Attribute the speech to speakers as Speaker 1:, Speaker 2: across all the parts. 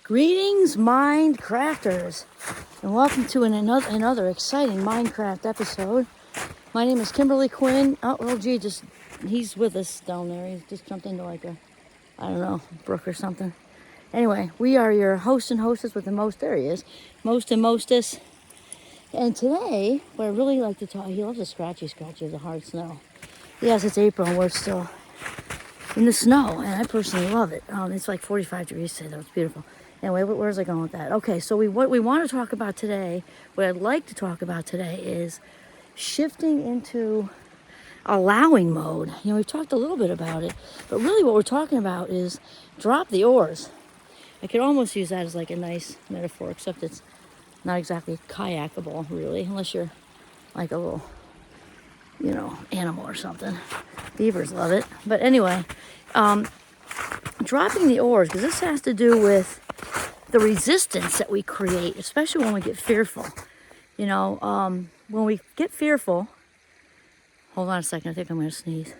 Speaker 1: Greetings, Mindcrafters, and welcome to another exciting Minecraft episode. My name is Kimberly Quinn. Oh, LG he's with us down there. He's just jumped into like I don't know, brook or something. Anyway, we are your hosts and hostess with the most. There he is. Most and mostess. And today, what I really like to talk, he loves the scratchy of the hard snow. Yes, it's April and we're still in the snow, and I personally love it. It's like 45 degrees today, though. It's beautiful. Anyway, where's I going with that? Okay, so what we want to talk about today, what I'd like to talk about today is shifting into allowing mode. You know, we've talked a little bit about it, but really what we're talking about is drop the oars. I could almost use that as like a nice metaphor, except it's not exactly kayakable, really, unless you're like a little, animal or something. Beavers love it. But anyway, dropping the oars, because this has to do with the resistance that we create, especially when we get fearful. When we get fearful, hold on a second, I think I'm going to sneeze.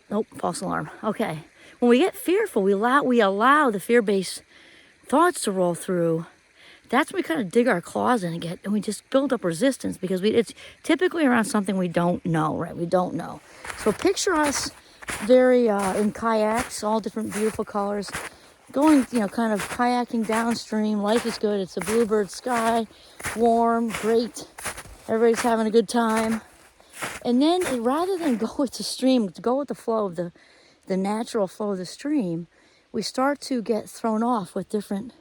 Speaker 1: Nope, false alarm. Okay. When we get fearful, we allow the fear-based thoughts to roll through. That's when we kind of dig our claws in and we just build up resistance because it's typically around something we don't know, right? We don't know. So picture us very in kayaks, all different beautiful colors, going, kind of kayaking downstream. Life is good. It's a bluebird sky, warm, great. Everybody's having a good time. And then rather than go with the stream, to go with the flow of the natural flow of the stream, we start to get thrown off with different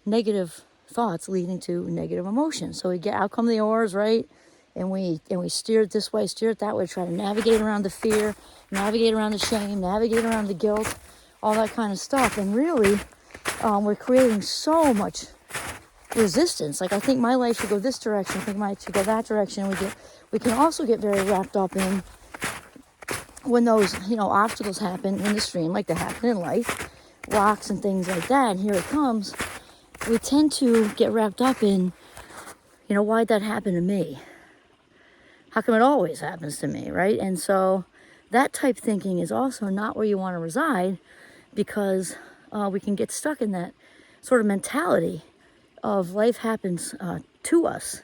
Speaker 1: negative thoughts leading to negative emotions. So out come the oars, right? And we steer it this way, steer it that way, try to navigate around the fear, navigate around the shame, navigate around the guilt, all that kind of stuff. And really, we're creating so much resistance. Like, I think my life should go this direction, I think mine should go that direction. We can also get very wrapped up in when those, obstacles happen in the stream, like they happen in life, rocks and things like that, and here it comes. We tend to get wrapped up in, why'd that happen to me? How come it always happens to me, right? And so that type thinking is also not where you want to reside, because we can get stuck in that sort of mentality of life happens to us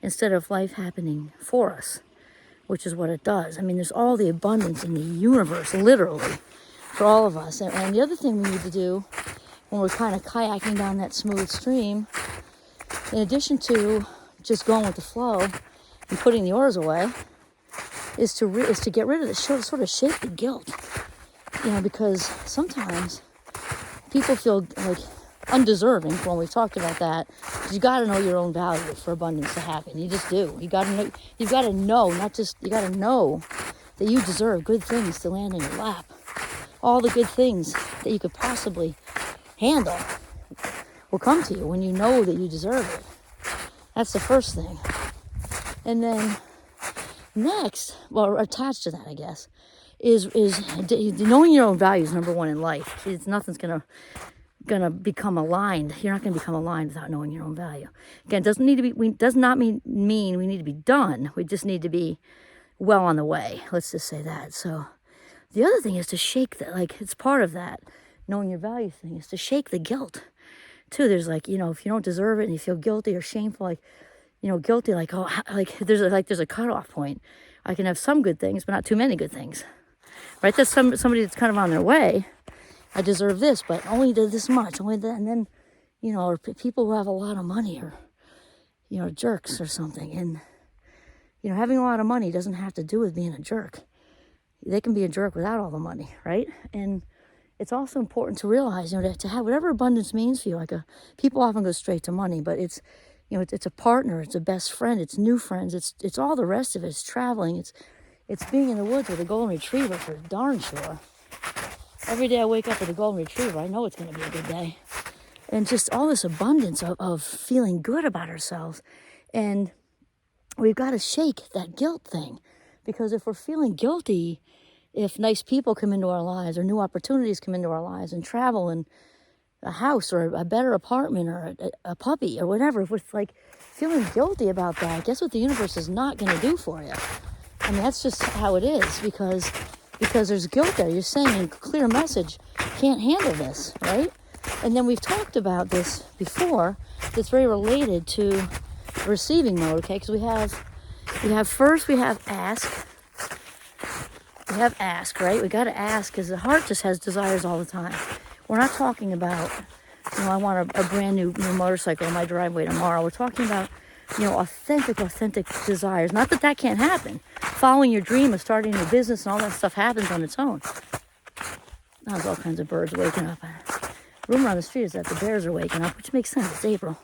Speaker 1: instead of life happening for us, which is what it does. I mean, there's all the abundance in the universe, literally, for all of us. And the other thing we need to do when we're kind of kayaking down that smooth stream, in addition to just going with the flow and putting the oars away, is to get rid of the sort of shake the guilt, because sometimes people feel like undeserving. When we've talked about that, you got to know your own value for abundance to happen. You just do. You got to know, you got to know that you deserve good things to land in your lap. All the good things that you could possibly handle will come to you when you know that you deserve it. That's the first thing. And then next, well, attached to that, I guess, is knowing your own values. Number one in life. Nothing's gonna become aligned. You're not gonna become aligned without knowing your own value. Again, does not mean we need to be done. We just need to be well on the way. Let's just say that. So the other thing is to shake that. Like, it's part of that knowing your value thing is to shake the guilt too. There's like, if you don't deserve it and you feel guilty or shameful, like, guilty, like, oh, like there's a cutoff point. I can have some good things, but not too many good things, right? That's somebody that's kind of on their way. I deserve this, but only this much, only that. And then, or people who have a lot of money or, jerks or something. And, having a lot of money doesn't have to do with being a jerk. They can be a jerk without all the money, right? And it's also important to realize, to have whatever abundance means for you. Like, people often go straight to money, but it's, it's a partner, it's a best friend, it's new friends, it's all the rest of it. It's traveling, it's being in the woods with a golden retriever, for darn sure. Every day I wake up with a golden retriever, I know it's going to be a good day. And just all this abundance of feeling good about ourselves. And we've got to shake that guilt thing. Because if we're feeling guilty, if nice people come into our lives or new opportunities come into our lives and travel and a house or a better apartment or a puppy or whatever, if we're like feeling guilty about that, guess what the universe is not going to do for you? I mean, that's just how it is, because there's guilt there. You're saying in clear message, can't handle this, right? And then we've talked about this before. It's very related to receiving mode, okay? Because we have first we have ask. We have ask, right? We got to ask because the heart just has desires all the time. We're not talking about, I want a brand new motorcycle in my driveway tomorrow. We're talking about, authentic desires. Not that that can't happen. Following your dream of starting a business and all that stuff happens on its own. Now there's all kinds of birds waking up. Rumor on the street is that the bears are waking up, which makes sense. It's April.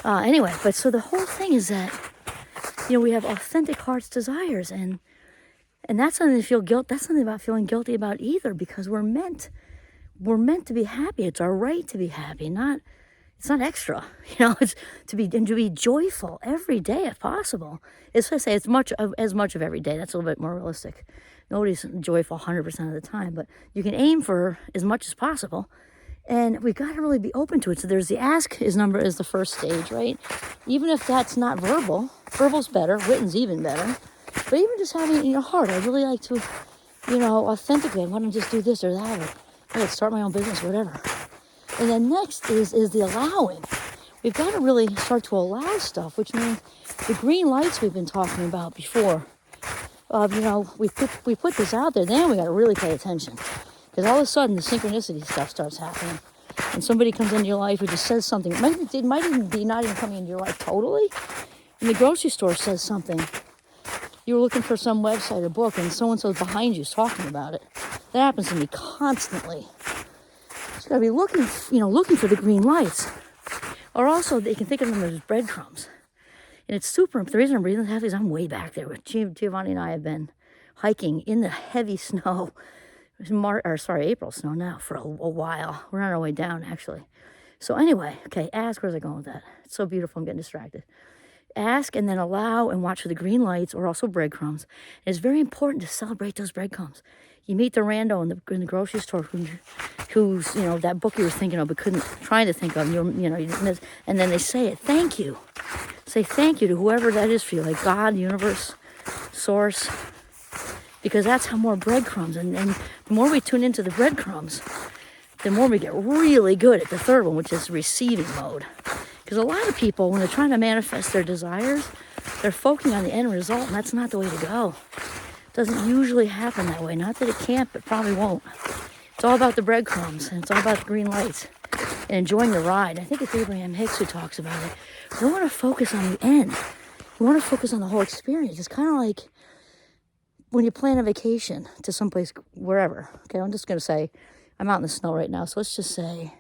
Speaker 1: Anyway, but so the whole thing is that, we have authentic heart's desires, and that's something to feel guilt. That's something about feeling guilty about either, because we're meant to be happy. It's our right to be happy. It's not extra. It's to be joyful every day if possible. It's to say as much of every day. That's a little bit more realistic. Nobody's joyful 100% of the time, but you can aim for as much as possible. And we've got to really be open to it. So there's the ask is the first stage, right? Even if that's not verbal, verbal's better, written's even better. But even just having it in your heart, I'd really like to, authentically, I want to just do this or that, or hey, start my own business, whatever. And then next is the allowing. We've got to really start to allow stuff, which means the green lights we've been talking about before. We put this out there, then we got to really pay attention. Because all of a sudden, the synchronicity stuff starts happening. And somebody comes into your life who just says something. It might even be not even coming into your life totally. And the grocery store says something. You were looking for some website or book, and so-and-so's behind you is talking about it. That happens to me constantly. So you got to be looking for the green lights. Or also, they can think of them as breadcrumbs. And it's super, the reason I'm breathing heavy is I'm way back there. Giovanni and I have been hiking in the heavy snow. April snow now for a while. We're on our way down, actually. So anyway, okay, ask, where's I going with that? It's so beautiful, I'm getting distracted. Ask and then allow and watch for the green lights or also breadcrumbs. And it's very important to celebrate those breadcrumbs. You meet the rando in the grocery store who's, that book you were thinking of but trying to think of, and then they say it, thank you. Say thank you to whoever that is for you, like God, universe, source, because that's how more breadcrumbs, and the more we tune into the breadcrumbs, the more we get really good at the third one, which is receiving mode. Because a lot of people, when they're trying to manifest their desires, they're focusing on the end result, and that's not the way to go. It doesn't usually happen that way. Not that it can't, but probably won't. It's all about the breadcrumbs, and it's all about the green lights and enjoying the ride. I think it's Abraham Hicks who talks about it. You don't want to focus on the end. You want to focus on the whole experience. It's kind of like when you plan a vacation to someplace, wherever. Okay, I'm just going to say, I'm out in the snow right now, so let's just say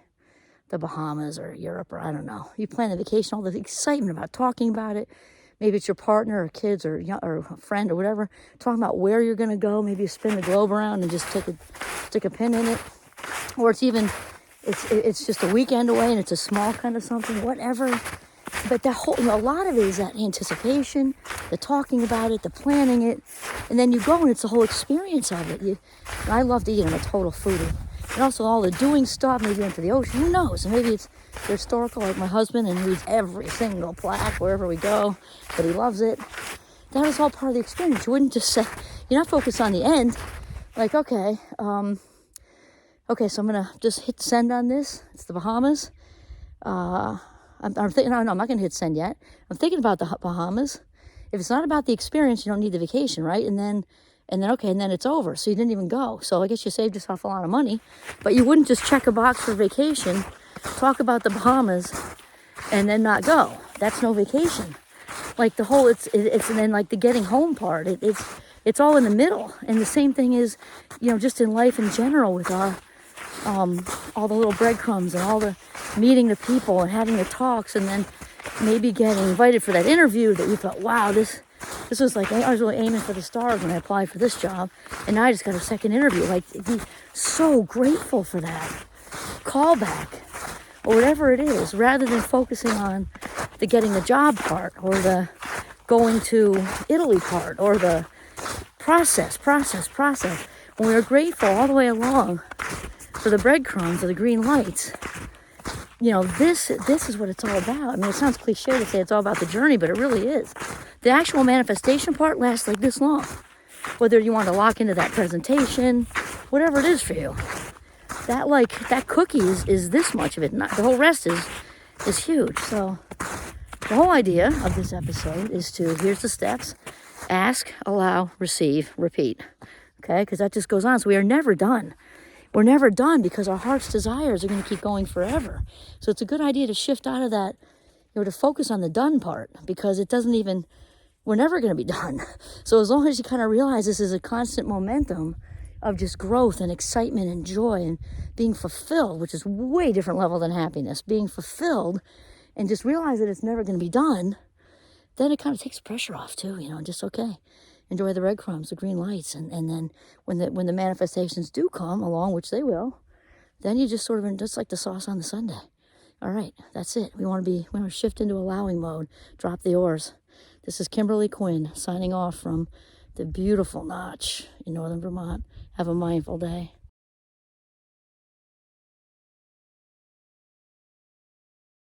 Speaker 1: the Bahamas or Europe or I don't know. You plan the vacation, all the excitement about talking about it. Maybe it's your partner or kids or a friend or whatever. Talking about where you're going to go. Maybe you spin the globe around and just stick a pin in it. Or it's just a weekend away and it's a small kind of something, whatever. But that whole, a lot of it is that anticipation, the talking about it, the planning it, and then you go and it's the whole experience of it. And I love to eat. I'm a total foodie. And also all the doing stuff, maybe into the ocean, who knows? And maybe it's historical like my husband and reads every single plaque wherever we go, but he loves it. That is all part of the experience. You wouldn't just say, you're not focused on the end. Like, okay, so I'm going to just hit send on this. It's the Bahamas. I'm thinking, no, I'm not going to hit send yet. I'm thinking about the Bahamas. If it's not about the experience, you don't need the vacation, right? And then it's over. So you didn't even go. So I guess you saved yourself a lot of money. But you wouldn't just check a box for vacation, talk about the Bahamas, and then not go. That's no vacation. Like the whole, it's and then like the getting home part. It's all in the middle. And the same thing is, just in life in general with our all the little breadcrumbs and all the meeting the people and having the talks and then maybe getting invited for that interview that you thought, wow, this was like, I was really aiming for the stars when I applied for this job, and now I just got a second interview. Like, be so grateful for that callback or whatever it is, rather than focusing on the getting the job part or the going to Italy part or the process. When we are grateful all the way along for the breadcrumbs or the green lights, this is what it's all about. I mean, it sounds cliche to say it's all about the journey, but it really is. The actual manifestation part lasts like this long. Whether you want to lock into that presentation, whatever it is for you. that cookie is this much of it. Not the whole rest is huge. So the whole idea of this episode is here's the steps: ask, allow, receive, repeat. Okay, because that just goes on. So we are never done. We're never done because our heart's desires are going to keep going forever. So it's a good idea to shift out of that, to focus on the done part, because it doesn't even, we're never going to be done. So as long as you kind of realize this is a constant momentum of just growth and excitement and joy and being fulfilled, which is way different level than happiness, being fulfilled, and just realize that it's never going to be done, then it kind of takes pressure off too, just okay. Enjoy the breadcrumbs, the green lights, and then when the manifestations do come along, which they will, then you just sort of, just like the sauce on the sundae. All right, that's it. We want to shift into allowing mode. Drop the oars. This is Kimberly Quinn signing off from the beautiful Notch in northern Vermont. Have a mindful day.